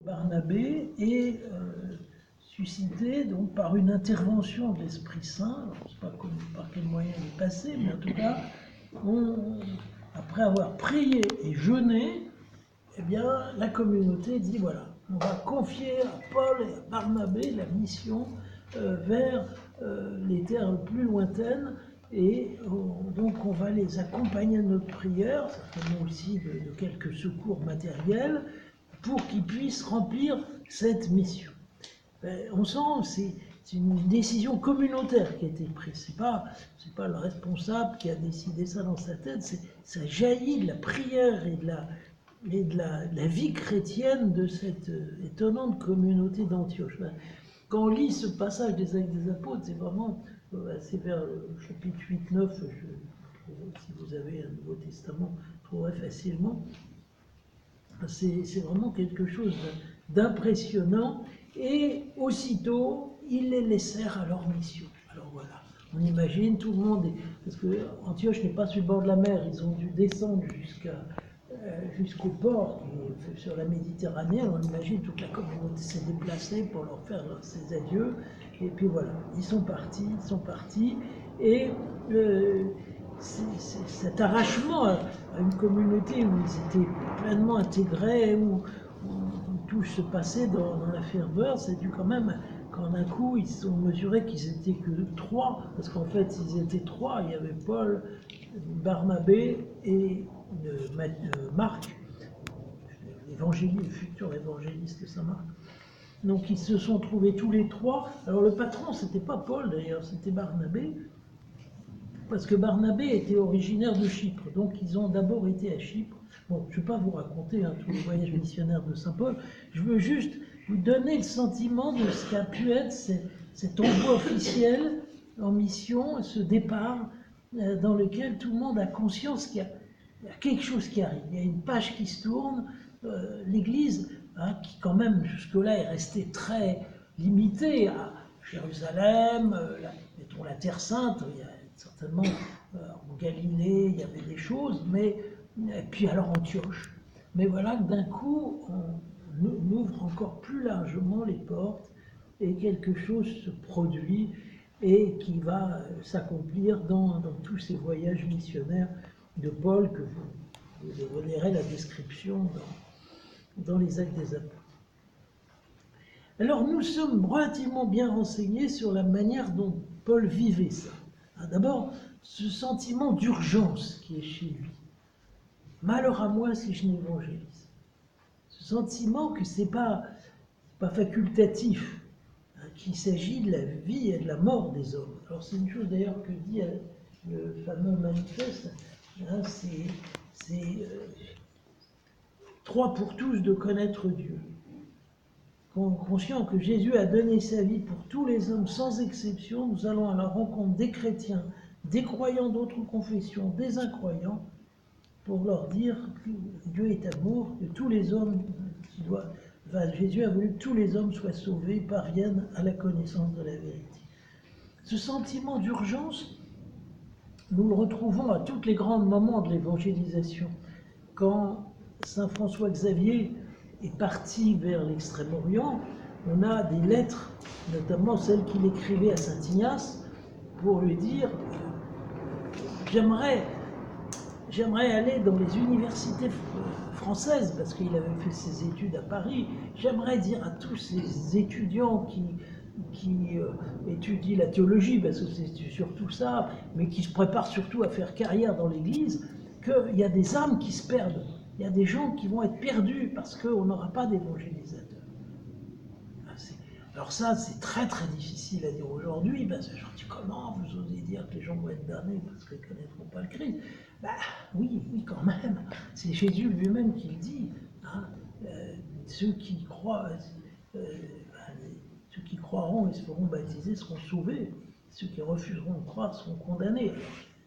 Barnabé est suscité donc par une intervention de l'Esprit Saint. Je ne sais pas par quel moyen il est passé, mais en tout cas, après avoir prié et jeûné, eh bien, la communauté dit voilà, on va confier à Paul et à Barnabé la mission vers les terres plus lointaines, et donc on va les accompagner de notre prière, certainement aussi de quelques secours matériels, pour qu'ils puissent remplir cette mission. On sent c'est une décision communautaire qui a été prise. C'est pas le responsable qui a décidé ça dans sa tête. Ça jaillit de la prière et de la vie chrétienne de cette étonnante communauté d'Antioche. Quand on lit ce passage des Actes des Apôtres, c'est vraiment, c'est vers le chapitre 8-9, si vous avez un Nouveau Testament, vous trouverez facilement. C'est vraiment quelque chose d'impressionnant. Et aussitôt, ils les laissèrent à leur mission. Alors voilà, on imagine, tout le monde parce que Antioche n'est pas sur le bord de la mer, ils ont dû descendre jusqu'au port sur la Méditerranée. On imagine toute la communauté s'est déplacée pour leur faire ces adieux. Et puis voilà, ils sont partis. Et cet arrachement à une communauté où ils étaient pleinement intégrés, où tout se passait dans la ferveur, c'est dû quand même, quand d'un coup ils ont mesuré qu'ils étaient que 3, parce qu'en fait ils étaient 3, il y avait Paul, Barnabé et Marc, le futur évangéliste de Saint-Marc. Donc ils se sont trouvés tous les 3. Alors le patron, c'était pas Paul d'ailleurs, c'était Barnabé, parce que Barnabé était originaire de Chypre, donc ils ont d'abord été à Chypre. Bon, je ne vais pas vous raconter tous les voyages missionnaires de Saint Paul, je veux juste vous donner le sentiment de ce qu'a pu être cet envoi officiel en mission, ce départ dans lequel tout le monde a conscience qu'il y a quelque chose qui arrive, il y a une page qui se tourne, l'Église, qui quand même jusque-là est restée très limitée à Jérusalem, mettons la Terre Sainte, il y a certainement en Galilée, il y avait des choses, et puis alors Antioche. Mais voilà que d'un coup, on ouvre encore plus largement les portes et quelque chose se produit et qui va s'accomplir dans tous ces voyages missionnaires de Paul que vous verrez la description dans les Actes des Apôtres. Alors nous sommes relativement bien renseignés sur la manière dont Paul vivait ça. D'abord, ce sentiment d'urgence qui est chez lui. Malheur à moi si je n'évangélise. Ce sentiment que c'est pas facultatif, qu'il s'agit de la vie et de la mort des hommes. Alors c'est une chose d'ailleurs que dit le fameux manifeste, c'est 3 pour tous de connaître Dieu. Conscient que Jésus a donné sa vie pour tous les hommes sans exception, nous allons à la rencontre des chrétiens, des croyants d'autres confessions, des incroyants, pour leur dire que Dieu est amour, que tous les hommes, Jésus a voulu que tous les hommes soient sauvés, parviennent à la connaissance de la vérité. Ce sentiment d'urgence, nous le retrouvons à tous les grands moments de l'évangélisation. Quand saint François Xavier est parti vers l'Extrême-Orient, on a des lettres, notamment celles qu'il écrivait à saint Ignace, pour lui dire j'aimerais aller dans les universités françaises, parce qu'il avait fait ses études à Paris, j'aimerais dire à tous ces étudiants qui étudient la théologie, parce que c'est surtout ça, mais qui se préparent surtout à faire carrière dans l'Église, qu'il y a des âmes qui se perdent. Il y a des gens qui vont être perdus parce qu'on n'aura pas d'évangélisateur. Alors ça, c'est très très difficile à dire aujourd'hui, parce que je dis comment vous osez dire que les gens vont être damnés parce qu'ils ne connaîtront pas le Christ. Oui, quand même. C'est Jésus lui-même qui le dit. Ceux qui croiront et se feront baptiser seront sauvés. Ceux qui refuseront de croire seront condamnés. Alors,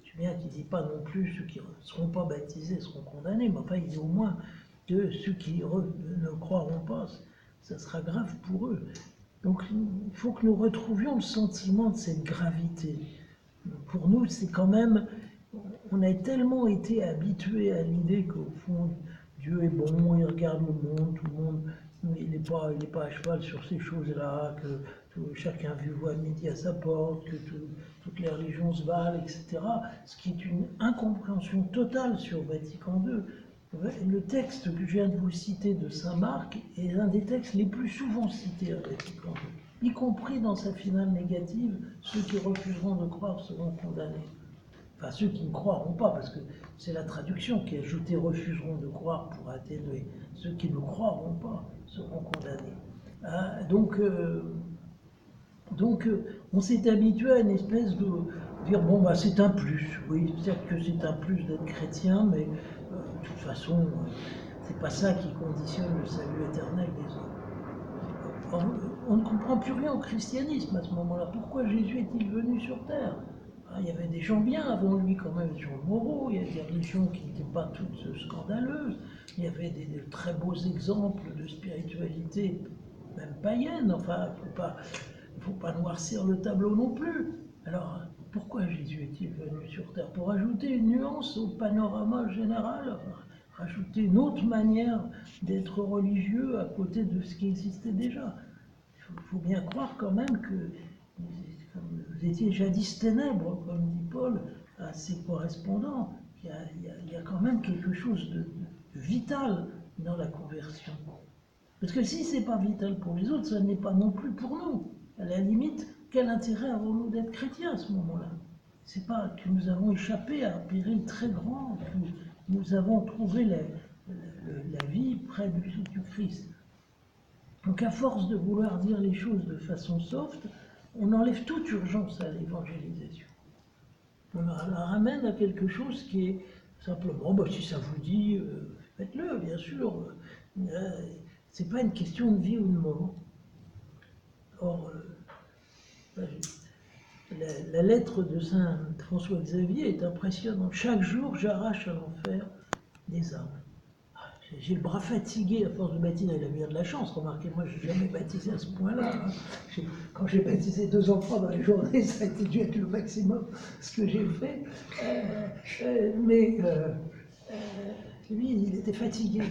je sais bien qu'il ne dit pas non plus ceux qui ne seront pas baptisés seront condamnés, mais enfin il dit au moins que ceux qui ne croiront pas, ça sera grave pour eux. Donc il faut que nous retrouvions le sentiment de cette gravité. Pour nous, c'est quand même, on a tellement été habitués à l'idée qu'au fond, Dieu est bon, il regarde le monde, tout le monde il n'est pas à cheval sur ces choses-là, que chacun voit midi à sa porte, que toutes les religions se valent, etc. Ce qui est une incompréhension totale sur Vatican II. Le texte que je viens de vous citer de Saint Marc est l'un des textes les plus souvent cités à Vatican II, y compris dans sa finale négative, ceux qui refuseront de croire seront condamnés. Enfin, ceux qui ne croiront pas, parce que c'est la traduction qui est ajoutée, refuseront de croire pour atténuer. Ceux qui ne croiront pas seront condamnés. Donc, on s'est habitué à une espèce de dire, bon, bah, c'est un plus. Oui, certes que c'est un plus d'être chrétien, mais de toute façon, c'est pas ça qui conditionne le salut éternel des hommes. Or, on ne comprend plus rien au christianisme à ce moment-là. Pourquoi Jésus est-il venu sur terre? Il y avait des gens bien avant lui quand même, Jean Moreau, il y a des religions qui n'étaient pas toutes scandaleuses, il y avait des très beaux exemples de spiritualité, même païenne, enfin, il ne faut pas noircir le tableau non plus. Alors, pourquoi Jésus est-il venu sur terre? Pour ajouter une nuance au panorama général, rajouter une autre manière d'être religieux à côté de ce qui existait déjà. Il faut bien croire quand même que vous étiez jadis ténèbres, comme dit Paul à ses correspondants. Il y a quand même quelque chose de vital dans la conversion. Parce que si ce n'est pas vital pour les autres, ça n'est pas non plus pour nous. À la limite, quel intérêt avons-nous d'être chrétiens à ce moment-là? C'est pas que nous avons échappé à un péril très grand, que nous avons trouvé la vie près du Christ. Donc à force de vouloir dire les choses de façon soft, on enlève toute urgence à l'évangélisation. On la ramène à quelque chose qui est simplement, bah, si ça vous dit, faites-le, bien sûr. C'est pas une question de vie ou de mort. Or, la lettre de saint François Xavier est impressionnante. Chaque jour, j'arrache à l'enfer des âmes. J'ai le bras fatigué à force de baptiser. Il a bien de la chance, remarquez, moi je n'ai jamais baptisé à ce point-là. Quand j'ai baptisé 2 enfants dans les journées, ça a été dû être le maximum ce que j'ai fait. Mais lui, il était fatigué.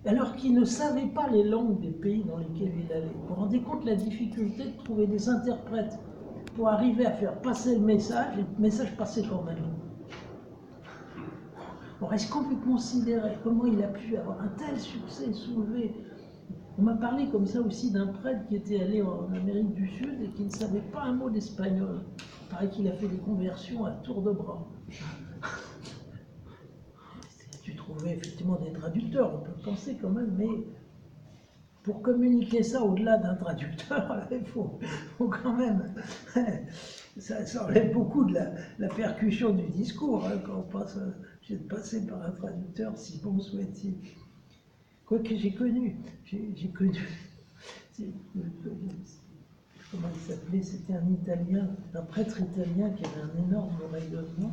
Alors qu'il ne savait pas les langues des pays dans lesquels il allait. Vous vous rendez compte de la difficulté de trouver des interprètes pour arriver à faire passer le message, et le message passait quand même. On reste complètement sidéré. Comment il a pu avoir un tel succès soulevé? On m'a parlé comme ça aussi d'un prêtre qui était allé en Amérique du Sud et qui ne savait pas un mot d'espagnol. Il paraît qu'il a fait des conversions à tour de bras. Tu trouvais effectivement des traducteurs, on peut penser quand même, mais pour communiquer ça au-delà d'un traducteur, il faut quand même... Ça enlève beaucoup de la percussion du discours, hein, quand on passe... J'ai passé par un traducteur, si bon soit-il. Quoique j'ai connu, comment il s'appelait, c'était un Italien, un prêtre italien qui avait un énorme rayonnement.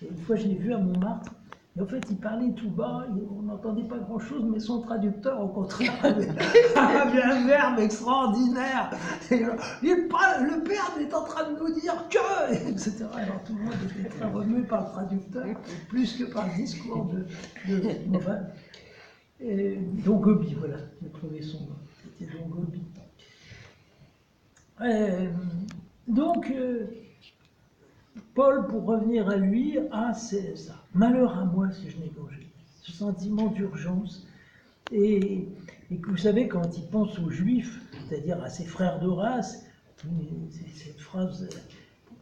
Et une fois, je l'ai vu à Montmartre, et en fait, il parlait tout bas, on n'entendait pas grand-chose, mais son traducteur, au contraire, avait un verbe extraordinaire. Et le père est en train de nous dire que, etc. Alors tout le monde était très remué par le traducteur, plus que par le discours de enfin, Don Gobi, voilà, j'ai trouvé son nom, c'était Don Gobi. Donc, Paul, pour revenir à lui, c'est ça. Malheur à moi si je n'évangélise. Ce sentiment d'urgence. Et que vous savez, quand il pense aux Juifs, c'est-à-dire à ses frères de race, cette phrase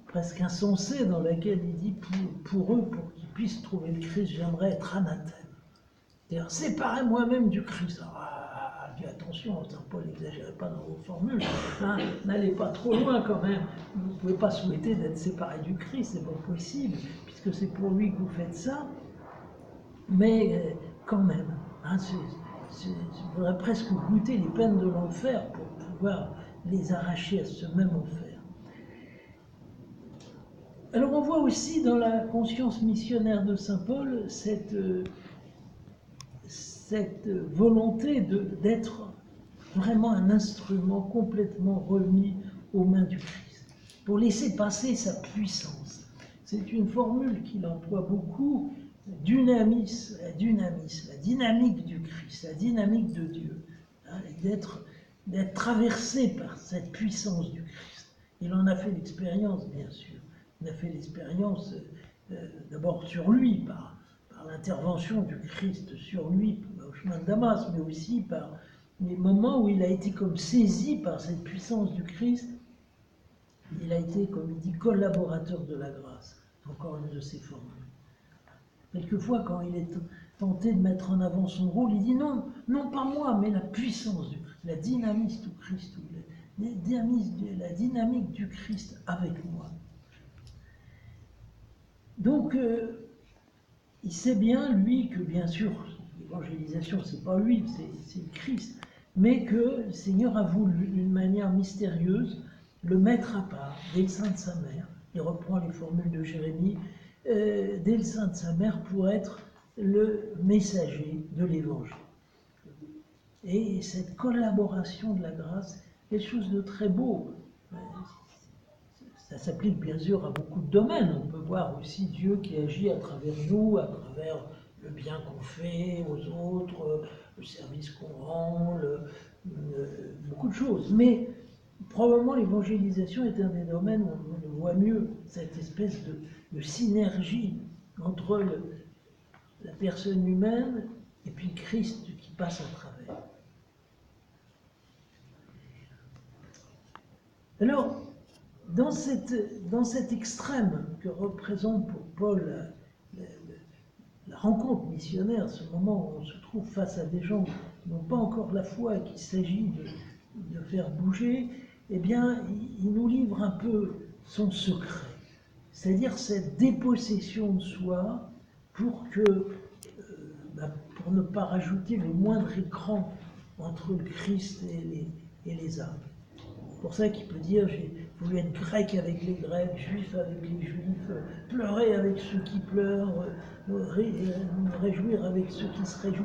presque insensée dans laquelle il dit pour eux, pour qu'ils puissent trouver le Christ, j'aimerais être anathème. C'est-à-dire séparer moi-même du Christ. Dis attention, Saint Paul, n'exagérez pas dans vos formules, hein, n'allez pas trop loin quand même. Vous ne pouvez pas souhaiter d'être séparé du Christ, c'est pas possible, puisque c'est pour lui que vous faites ça. Mais quand même, hein, il faudrait presque goûter les peines de l'enfer pour pouvoir les arracher à ce même enfer. Alors on voit aussi dans la conscience missionnaire de Saint Paul cette volonté d'être vraiment un instrument complètement remis aux mains du Christ, pour laisser passer sa puissance. C'est une formule qu'il emploie beaucoup, la dynamique du Christ, la dynamique de Dieu, hein, d'être traversé par cette puissance du Christ. Il en a fait l'expérience, bien sûr. Il a fait l'expérience d'abord sur lui, par l'intervention du Christ sur lui au chemin de Damas, mais aussi par les moments où il a été comme saisi par cette puissance du Christ. Il a été, comme il dit, collaborateur de la grâce, encore une de ses formules. Quelquefois, quand il est tenté de mettre en avant son rôle, il dit non, non pas moi, mais la puissance du Christ, la dynamique du Christ, la dynamique du Christ avec moi. Donc, il sait bien, lui, que bien sûr, l'évangélisation, c'est pas lui, c'est le Christ, mais que le Seigneur a voulu, d'une manière mystérieuse, le mettre à part dès le sein de sa mère. Il reprend les formules de Jérémie, dès le sein de sa mère pour être le messager de l'évangile. Et cette collaboration de la grâce, quelque chose de très beau. Ça s'applique bien sûr à beaucoup de domaines. On peut voir aussi Dieu qui agit à travers nous, à travers le bien qu'on fait aux autres, le service qu'on rend, beaucoup de choses. Mais probablement l'évangélisation est un des domaines où on le voit mieux, cette espèce de synergie entre la personne humaine et puis Christ qui passe à travers. Alors, dans cet extrême que représente pour Paul la rencontre missionnaire, ce moment où on se trouve face à des gens qui n'ont pas encore la foi et qu'il s'agit de faire bouger, eh bien, il nous livre un peu son secret, c'est-à-dire cette dépossession de soi pour ne pas rajouter le moindre écran entre le Christ et les âmes. C'est pour ça qu'il peut dire, j'ai voulu être grec avec les grecs, juif avec les juifs, pleurer avec ceux qui pleurent, me réjouir avec ceux qui se réjouissent.